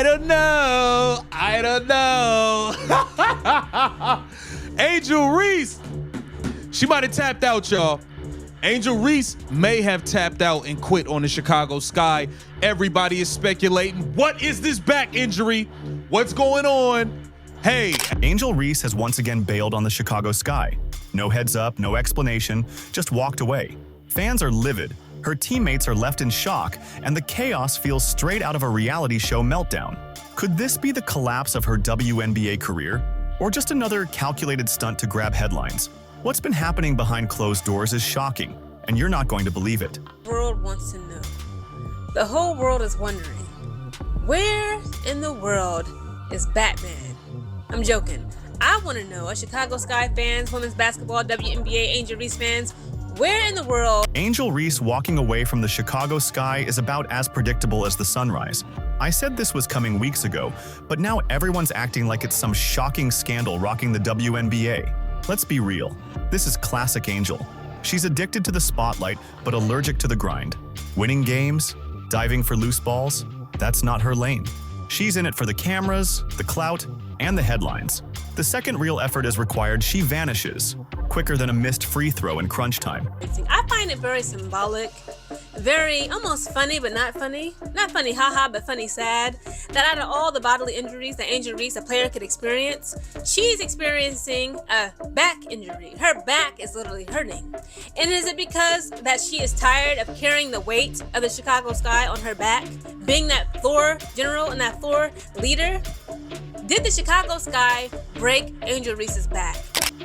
I don't know. Angel Reese, she might have tapped out, y'all. Angel Reese may have tapped out and quit on the Chicago Sky. Everybody is speculating, what is this back injury? What's going on? Hey. Angel Reese has once again bailed on the Chicago Sky. No heads up, no explanation, just walked away. Fans are livid, her teammates are left in shock, and the chaos feels straight out of a reality show meltdown. Could this be the collapse of her WNBA career? Or just another calculated stunt to grab headlines? What's been happening behind closed doors is shocking, and you're not going to believe it. The world wants to know. The whole world is wondering, where in the world is Batman? I'm joking. I want to know, Chicago Sky fans, women's basketball, WNBA, Angel Reese fans, where in the world? Angel Reese walking away from the Chicago Sky is about as predictable as the sunrise. I said this was coming weeks ago, but now everyone's acting like it's some shocking scandal rocking the WNBA. Let's be real. This is classic Angel. She's addicted to the spotlight, but allergic to the grind. Winning games, diving for loose balls, that's not her lane. She's in it for the cameras, the clout, and the headlines. The second real effort is required, she vanishes, quicker than a missed free throw in crunch time. I find it very symbolic, very almost funny, but not funny. Not funny, haha, but funny, sad. That out of all the bodily injuries that Angel Reese, a player, could experience, she's experiencing a back injury. Her back is literally hurting. And is it because that she is tired of carrying the weight of the Chicago Sky on her back, being that floor general and that floor leader? Did the Chicago Sky break Angel Reese's back?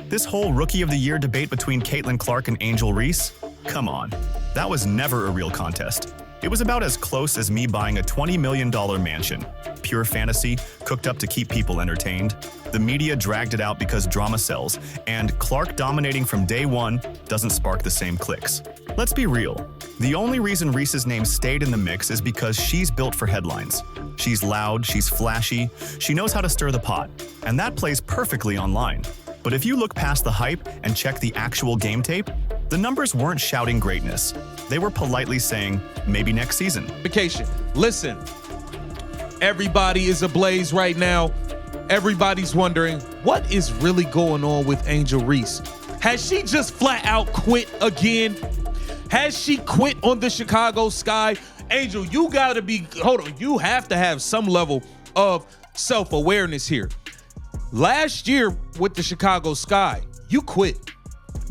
This whole Rookie of the Year debate between Caitlin Clark and Angel Reese? Come on, that was never a real contest. It was about as close as me buying a $20 million mansion. Pure fantasy, cooked up to keep people entertained. The media dragged it out because drama sells, and Clark dominating from day one doesn't spark the same clicks. Let's be real. The only reason Reese's name stayed in the mix is because she's built for headlines. She's loud, she's flashy, she knows how to stir the pot, and that plays perfectly online. But if you look past the hype and check the actual game tape, the numbers weren't shouting greatness. They were politely saying, maybe next season. Listen, everybody is ablaze right now. Everybody's wondering, what is really going on with Angel Reese? Has she just flat out quit again? Has she quit on the Chicago Sky? Angel, you gotta be, you have to have some level of self-awareness here. Last year with the Chicago Sky, you quit.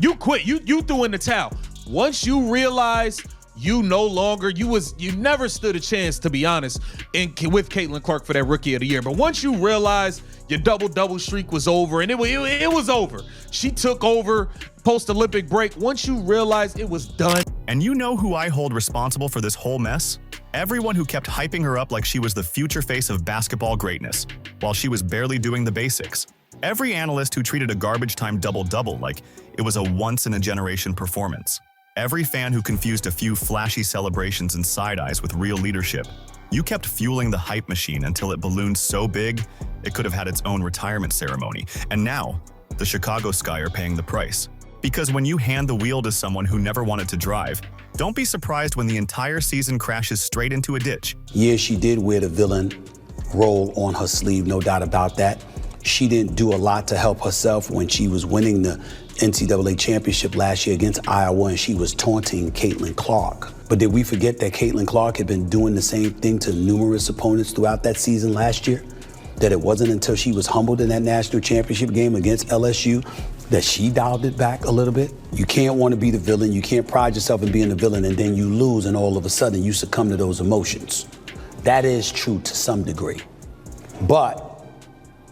You threw in the towel. Once you realized you never stood a chance, to be honest, with Caitlin Clark for that Rookie of the Year. But once you realized your double streak was over, and it was over. She took over post-Olympic break. Once you realized it was done. And you know who I hold responsible for this whole mess? Everyone who kept hyping her up like she was the future face of basketball greatness, while she was barely doing the basics. Every analyst who treated a garbage time double-double like it was a once-in-a-generation performance. Every fan who confused a few flashy celebrations and side-eyes with real leadership. You kept fueling the hype machine until it ballooned so big, it could have had its own retirement ceremony. And now, the Chicago Sky are paying the price. Because when you hand the wheel to someone who never wanted to drive, don't be surprised when the entire season crashes straight into a ditch. Yeah, she did wear the villain role on her sleeve, no doubt about that. She didn't do a lot to help herself when she was winning the NCAA championship last year against Iowa, and she was taunting Caitlin Clark. But did we forget that Caitlin Clark had been doing the same thing to numerous opponents throughout that season last year? That it wasn't until she was humbled in that national championship game against LSU that she dialed it back a little bit? You can't want to be the villain. You can't pride yourself in being the villain, and then you lose, and all of a sudden you succumb to those emotions. That is true to some degree. But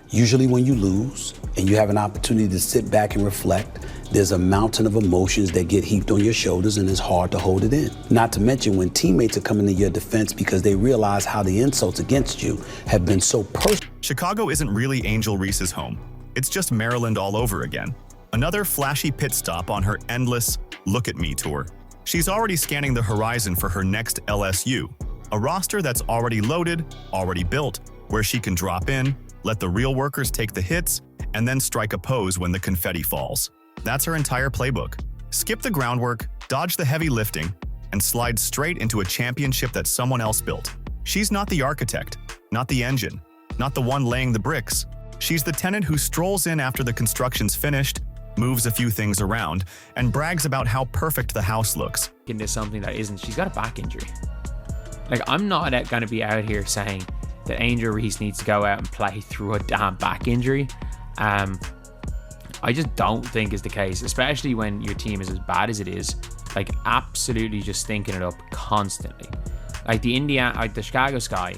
usually when you lose and you have an opportunity to sit back and reflect, there's a mountain of emotions that get heaped on your shoulders, and it's hard to hold it in. Not to mention when teammates are coming to your defense because they realize how the insults against you have been so personal. Chicago isn't really Angel Reese's home. It's just Maryland all over again. Another flashy pit stop on her endless Look at Me tour. She's already scanning the horizon for her next LSU, a roster that's already loaded, already built, where she can drop in, let the real workers take the hits, and then strike a pose when the confetti falls. That's her entire playbook. Skip the groundwork, dodge the heavy lifting, and slide straight into a championship that someone else built. She's not the architect. not the engine, not the one laying the bricks. She's the tenant who strolls in after the construction's finished, moves a few things around, and brags about how perfect the house looks. Into something that isn't. She's got a back injury. Like, I'm not going to be out here saying that Angel Reese needs to go out and play through a damn back injury. I just don't think is the case, especially when your team is as bad as it is. Like, absolutely just stinking it up constantly. Like the Chicago Sky.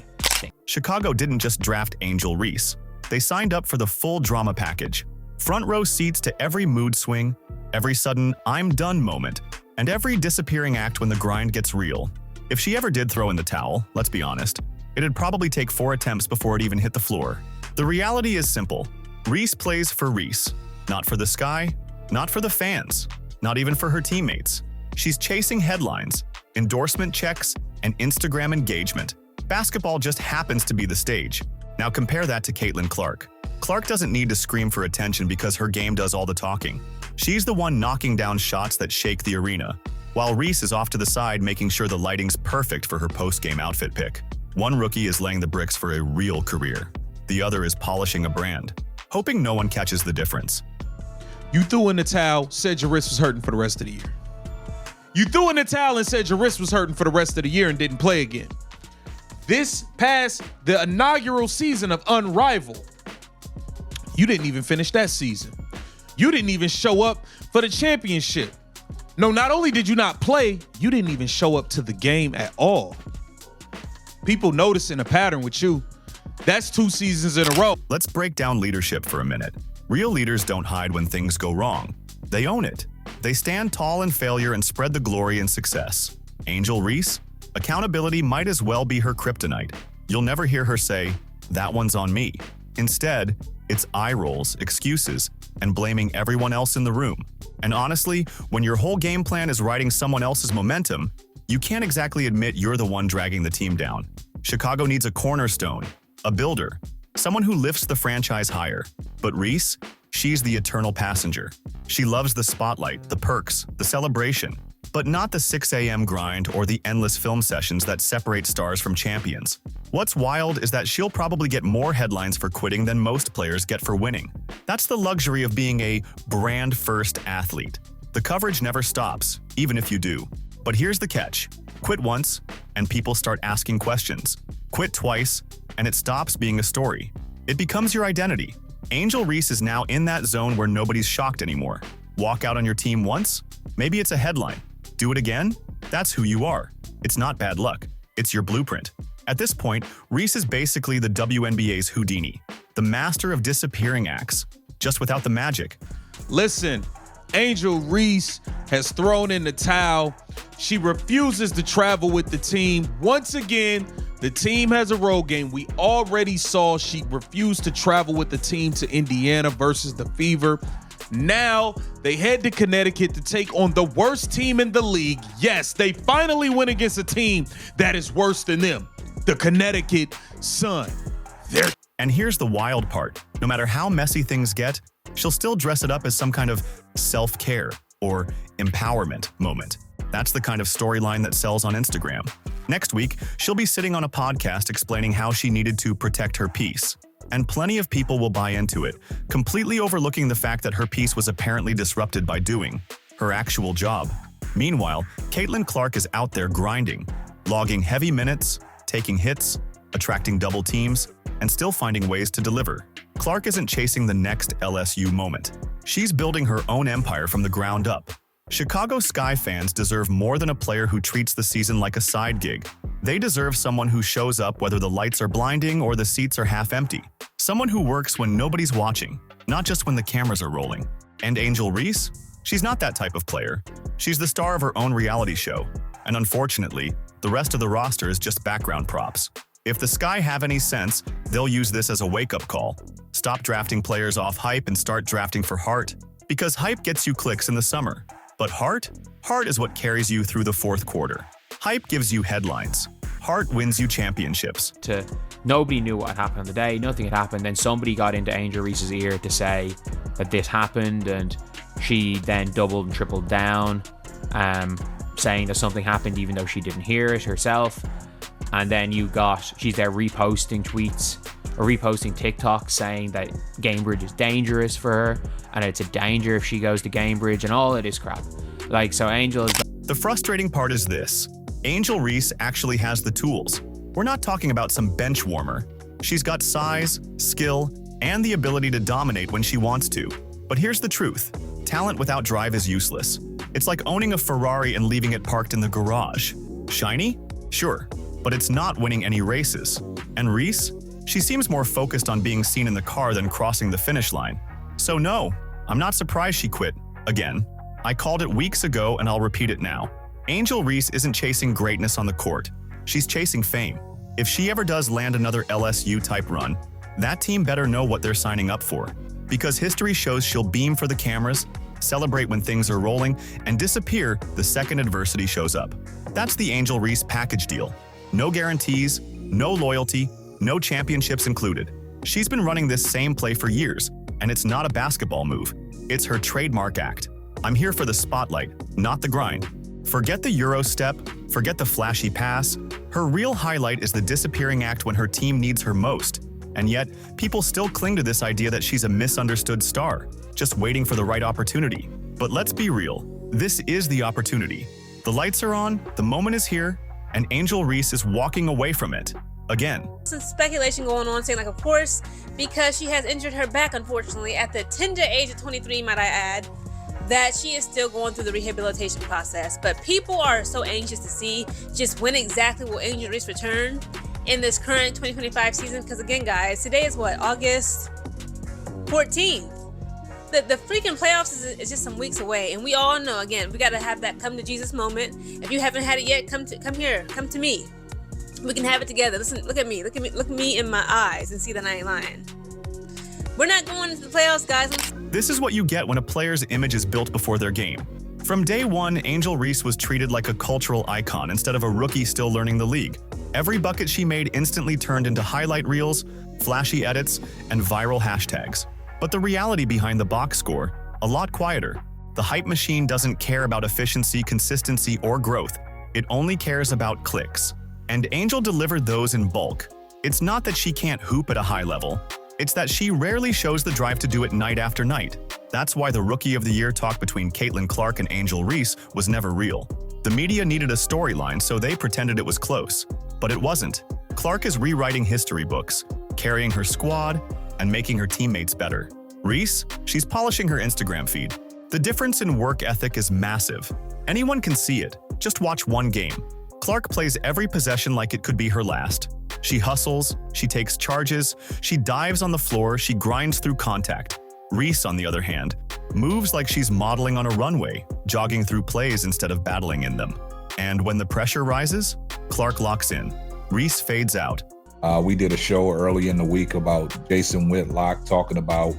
Chicago didn't just draft Angel Reese. They signed up for the full drama package. Front row seats to every mood swing, every sudden I'm done moment, and every disappearing act when the grind gets real. If she ever did throw in the towel, let's be honest, it'd probably take 4 attempts before it even hit the floor. The reality is simple. Reese plays for Reese, not for the Sky, not for the fans, not even for her teammates. She's chasing headlines, endorsement checks, and Instagram engagement. Basketball just happens to be the stage. Now compare that to Caitlin Clark. Clark doesn't need to scream for attention because her game does all the talking. She's the one knocking down shots that shake the arena, while Reese is off to the side making sure the lighting's perfect for her post-game outfit pick. One rookie is laying the bricks for a real career. The other is polishing a brand, hoping no one catches the difference. You threw in the towel, said your wrist was hurting for the rest of the year. You threw in the towel and said your wrist was hurting for the rest of the year and didn't play again. This past the inaugural season of Unrivaled, you didn't even finish that season. You didn't even show up for the championship. No, not only did you not play, you didn't even show up to the game at all. People noticing a pattern with you. That's 2 seasons in a row. Let's break down leadership for a minute. Real leaders don't hide when things go wrong. They own it. They stand tall in failure and spread the glory in success. Angel Reese? Accountability might as well be her kryptonite. You'll never hear her say, "That one's on me." Instead, it's eye rolls, excuses, and blaming everyone else in the room. And honestly, when your whole game plan is riding someone else's momentum, you can't exactly admit you're the one dragging the team down. Chicago needs a cornerstone, a builder, someone who lifts the franchise higher. But Reese? She's the eternal passenger. She loves the spotlight, the perks, the celebration, but not the 6 a.m. grind or the endless film sessions that separate stars from champions. What's wild is that she'll probably get more headlines for quitting than most players get for winning. That's the luxury of being a brand-first athlete. The coverage never stops, even if you do. But here's the catch. Quit once, and people start asking questions. Quit twice, and it stops being a story. It becomes your identity. Angel Reese is now in that zone where nobody's shocked anymore. Walk out on your team once? Maybe it's a headline. Do it again? That's who you are. It's not bad luck. It's your blueprint. At this point, Reese is basically the WNBA's Houdini, the master of disappearing acts, just without the magic. Listen, Angel Reese has thrown in the towel. She refuses to travel with the team. Once again, the team has a road game. We already saw she refused to travel with the team to Indiana versus the Fever. Now they head to Connecticut to take on the worst team in the league. Yes, they finally win against a team that is worse than them, the Connecticut Sun. And here's the wild part. No matter how messy things get, she'll still dress it up as some kind of self-care or empowerment moment. That's the kind of storyline that sells on Instagram. Next week, she'll be sitting on a podcast explaining how she needed to protect her peace. And plenty of people will buy into it, completely overlooking the fact that her peace was apparently disrupted by doing her actual job. Meanwhile, Caitlin Clark is out there grinding, logging heavy minutes, taking hits, attracting double teams, and still finding ways to deliver. Clark isn't chasing the next LSU moment. She's building her own empire from the ground up. Chicago Sky fans deserve more than a player who treats the season like a side gig. They deserve someone who shows up whether the lights are blinding or the seats are half empty. Someone who works when nobody's watching, not just when the cameras are rolling. And Angel Reese? She's not that type of player. She's the star of her own reality show. And unfortunately, the rest of the roster is just background props. If the Sky have any sense, they'll use this as a wake-up call. Stop drafting players off hype and start drafting for heart. Because hype gets you clicks in the summer. But heart? Heart is what carries you through the fourth quarter. Hype gives you headlines. Heart wins you championships. Nobody knew what had happened on the day. Nothing had happened. Then somebody got into Angel Reese's ear to say that this happened, and she then doubled and tripled down, saying that something happened even though she didn't hear it herself. And then she's there reposting tweets or reposting TikToks saying that Gamebridge is dangerous for her and it's a danger if she goes to Gamebridge and all of this crap. Like, so Angel is... The frustrating part is this. Angel Reese actually has the tools. We're not talking about some bench warmer. She's got size, skill, and the ability to dominate when she wants to. But here's the truth. Talent without drive is useless. It's like owning a Ferrari and leaving it parked in the garage. Shiny? Sure, but it's not winning any races. And Reese? She seems more focused on being seen in the car than crossing the finish line. So no, I'm not surprised she quit. Again, I called it weeks ago and I'll repeat it now. Angel Reese isn't chasing greatness on the court. She's chasing fame. If she ever does land another LSU-type run, that team better know what they're signing up for. Because history shows she'll beam for the cameras, celebrate when things are rolling, and disappear the second adversity shows up. That's the Angel Reese package deal. No guarantees, no loyalty, no championships included. She's been running this same play for years, and it's not a basketball move. It's her trademark act. I'm here for the spotlight, not the grind. Forget the Euro step, forget the flashy pass. Her real highlight is the disappearing act when her team needs her most. And yet, people still cling to this idea that she's a misunderstood star, just waiting for the right opportunity. But let's be real, this is the opportunity. The lights are on, the moment is here, and Angel Reese is walking away from it. Again. Some speculation going on saying, like, of course, because she has injured her back, unfortunately, at the tender age of 23, might I add, that she is still going through the rehabilitation process. But people are so anxious to see just when exactly will Angel Reese return in this current 2025 season. Because again, guys, today is what, August 14th. The freaking playoffs is just some weeks away, and we all know, again, we got to have that come to Jesus moment. If you haven't had it yet, come here, come to me. We can have it together. Listen, look at me in my eyes and see that I ain't lying. We're not going into the playoffs, guys. This is what you get when a player's image is built before their game. From day one, Angel Reese was treated like a cultural icon instead of a rookie still learning the league. Every bucket she made instantly turned into highlight reels, flashy edits, and viral hashtags. But the reality behind the box score, a lot quieter. The hype machine doesn't care about efficiency, consistency, or growth. It only cares about clicks. And Angel delivered those in bulk. It's not that she can't hoop at a high level. It's that she rarely shows the drive to do it night after night. That's why the Rookie of the Year talk between Caitlin Clark and Angel Reese was never real. The media needed a storyline, so they pretended it was close. But it wasn't. Clark is rewriting history books, carrying her squad, and making her teammates better. Reese, she's polishing her Instagram feed. The difference in work ethic is massive. Anyone can see it. Just watch one game. Clark plays every possession like it could be her last. She hustles, she takes charges, she dives on the floor, she grinds through contact. Reese, on the other hand, moves like she's modeling on a runway, jogging through plays instead of battling in them. And when the pressure rises, Clark locks in. Reese fades out. We did a show early in the week about Jason Whitlock talking about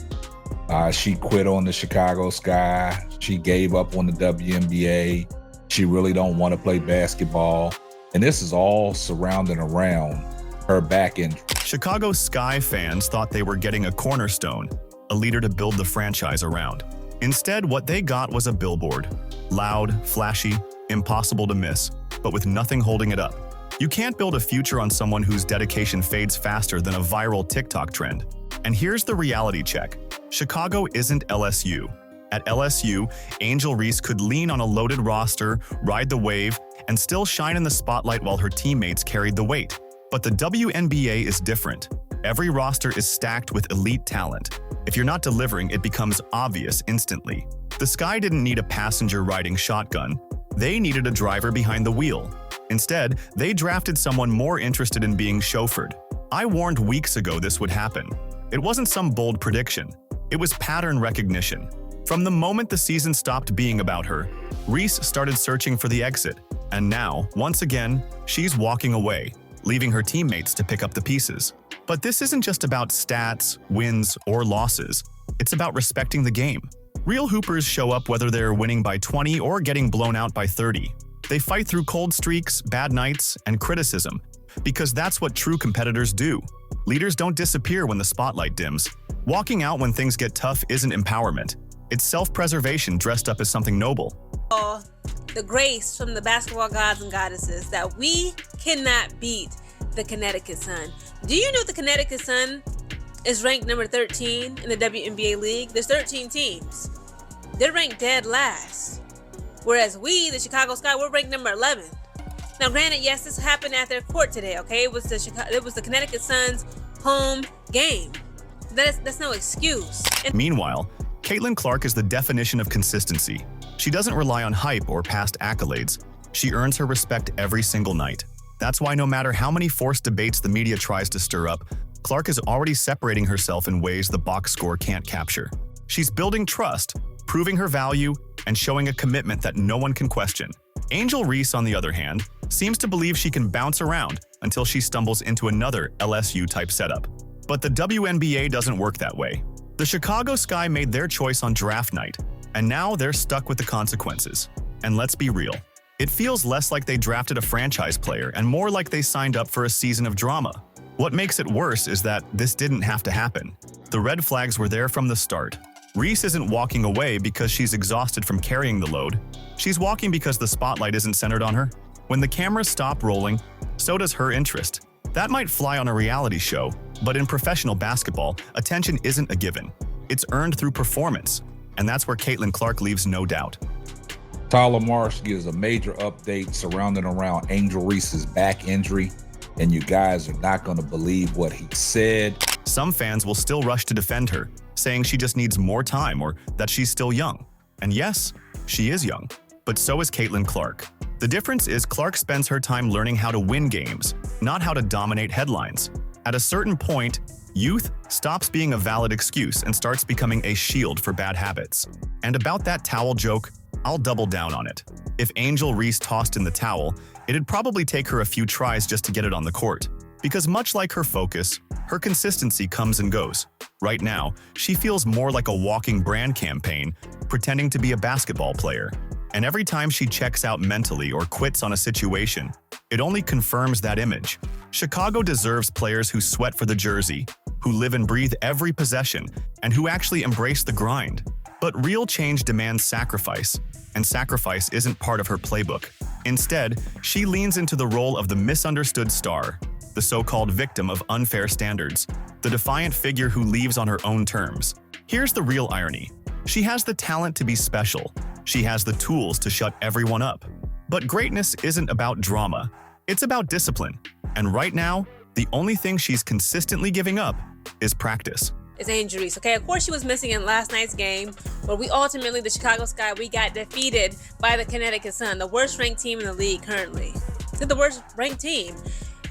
she quit on the Chicago Sky. She gave up on the WNBA. She really don't want to play basketball. And this is all surrounding around her back injury. Chicago Sky fans thought they were getting a cornerstone, a leader to build the franchise around. Instead, what they got was a billboard. Loud, flashy, impossible to miss, but with nothing holding it up. You can't build a future on someone whose dedication fades faster than a viral TikTok trend. And here's the reality check. Chicago isn't LSU. At LSU, Angel Reese could lean on a loaded roster, ride the wave, and still shine in the spotlight while her teammates carried the weight. But the WNBA is different. Every roster is stacked with elite talent. If you're not delivering, it becomes obvious instantly. The Sky didn't need a passenger riding shotgun. They needed a driver behind the wheel. Instead, they drafted someone more interested in being chauffeured. I warned weeks ago this would happen. It wasn't some bold prediction. It was pattern recognition. From the moment the season stopped being about her, Reese started searching for the exit. And now, once again, she's walking away, leaving her teammates to pick up the pieces. But this isn't just about stats, wins, or losses. It's about respecting the game. Real hoopers show up whether they're winning by 20 or getting blown out by 30. They fight through cold streaks, bad nights, and criticism, because that's what true competitors do. Leaders don't disappear when the spotlight dims. Walking out when things get tough isn't empowerment. It's self-preservation dressed up as something noble. The grace from the basketball gods and goddesses that we cannot beat. the Connecticut Sun. Do you know the Connecticut Sun is ranked number 13 in the WNBA league? There's 13 teams. They're ranked dead last. Whereas we, the Chicago Sky, we're ranked number 11. Now, granted, yes, this happened at their court today, okay? It was the Connecticut Sun's home game. That's no excuse. Meanwhile, Caitlin Clark is the definition of consistency. She doesn't rely on hype or past accolades. She earns her respect every single night. That's why no matter how many forced debates the media tries to stir up, Clark is already separating herself in ways the box score can't capture. She's building trust, proving her value, and showing a commitment that no one can question. Angel Reese, on the other hand, seems to believe she can bounce around until she stumbles into another LSU-type setup. But the WNBA doesn't work that way. The Chicago Sky made their choice on draft night, and now they're stuck with the consequences. And let's be real, it feels less like they drafted a franchise player and more like they signed up for a season of drama. What makes it worse is that this didn't have to happen. The red flags were there from the start. Reese isn't walking away because she's exhausted from carrying the load. She's walking because the spotlight isn't centered on her. When the cameras stop rolling, so does her interest. That might fly on a reality show, but in professional basketball, attention isn't a given. It's earned through performance, and that's where Caitlin Clark leaves no doubt. Tyler Marsh gives a major update surrounding around Angel Reese's back injury, and you guys are not going to believe what he said. Some fans will still rush to defend her, saying she just needs more time or that she's still young. And yes, she is young, but so is Caitlin Clark. The difference is Clark spends her time learning how to win games, not how to dominate headlines. At a certain point, youth stops being a valid excuse and starts becoming a shield for bad habits. And about that towel joke, I'll double down on it. If Angel Reese tossed in the towel, it'd probably take her a few tries just to get it on the court. Because much like her focus, her consistency comes and goes. Right now, she feels more like a walking brand campaign, pretending to be a basketball player. And every time she checks out mentally or quits on a situation, it only confirms that image. Chicago deserves players who sweat for the jersey, who live and breathe every possession, and who actually embrace the grind. But real change demands sacrifice, and sacrifice isn't part of her playbook. Instead, she leans into the role of the misunderstood star, the so-called victim of unfair standards, the defiant figure who leaves on her own terms. Here's the real irony. She has the talent to be special. She has the tools to shut everyone up. But greatness isn't about drama. It's about discipline. And right now, the only thing she's consistently giving up is practice. It's Angel Reese, okay? Of course, she was missing in last night's game, where we ultimately, the Chicago Sky, we got defeated by the Connecticut Sun, the worst-ranked team in the league currently. They're the worst-ranked team.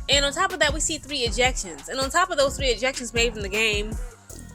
And on top of that, we see 3 ejections. And on top of those 3 ejections made from the game,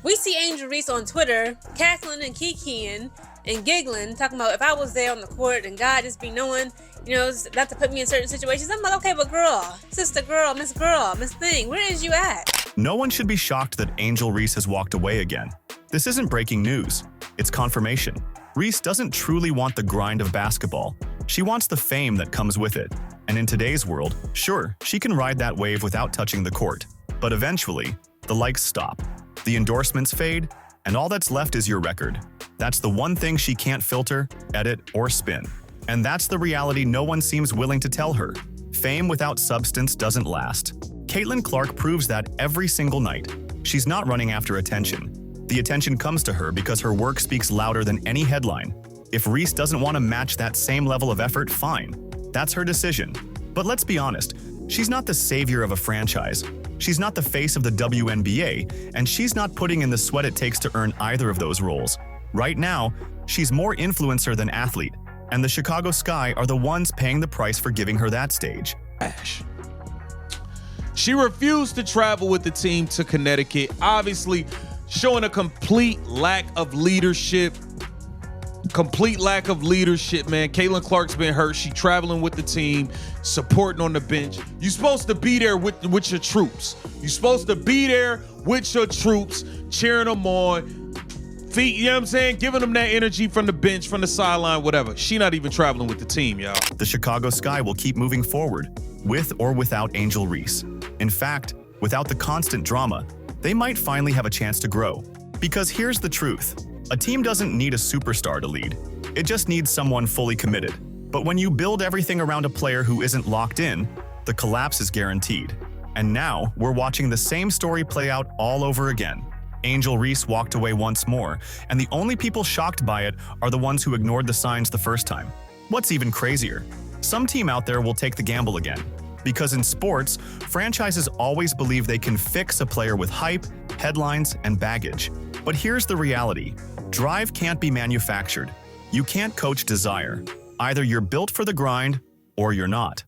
we see Angel Reese on Twitter cackling and kikiing and giggling, talking about if I was there on the court and God just be knowing, not to put me in certain situations. I'm like, okay, but girl, sister girl, Miss Thing, where is you at? No one should be shocked that Angel Reese has walked away again. This isn't breaking news. It's confirmation. Reese doesn't truly want the grind of basketball. She wants the fame that comes with it. And in today's world, sure, she can ride that wave without touching the court. But eventually, the likes stop, the endorsements fade, and all that's left is your record. That's the one thing she can't filter, edit, or spin. And that's the reality no one seems willing to tell her. Fame without substance doesn't last. Caitlin Clark proves that every single night. She's not running after attention. The attention comes to her because her work speaks louder than any headline. If Reese doesn't want to match that same level of effort, fine. That's her decision. But let's be honest, she's not the savior of a franchise. She's not the face of the WNBA, and she's not putting in the sweat it takes to earn either of those roles. Right now, she's more influencer than athlete, and the Chicago Sky are the ones paying the price for giving her that stage. She refused to travel with the team to Connecticut, obviously showing a complete lack of leadership. Man. Caitlin Clark's been hurt. She traveling with the team, supporting on the bench. You're supposed to be there with your troops. You're supposed to be there with your troops, cheering them on. Feet, you know what I'm saying? Giving them that energy from the bench, from the sideline, whatever. She not even traveling with the team, y'all. The Chicago Sky will keep moving forward, with or without Angel Reese. In fact, without the constant drama, they might finally have a chance to grow. Because here's the truth. A team doesn't need a superstar to lead. It just needs someone fully committed. But when you build everything around a player who isn't locked in, the collapse is guaranteed. And now, we're watching the same story play out all over again. Angel Reese walked away once more, and the only people shocked by it are the ones who ignored the signs the first time. What's even crazier? Some team out there will take the gamble again. Because in sports, franchises always believe they can fix a player with hype, headlines, and baggage. But here's the reality. Drive can't be manufactured. You can't coach desire. Either you're built for the grind, or you're not.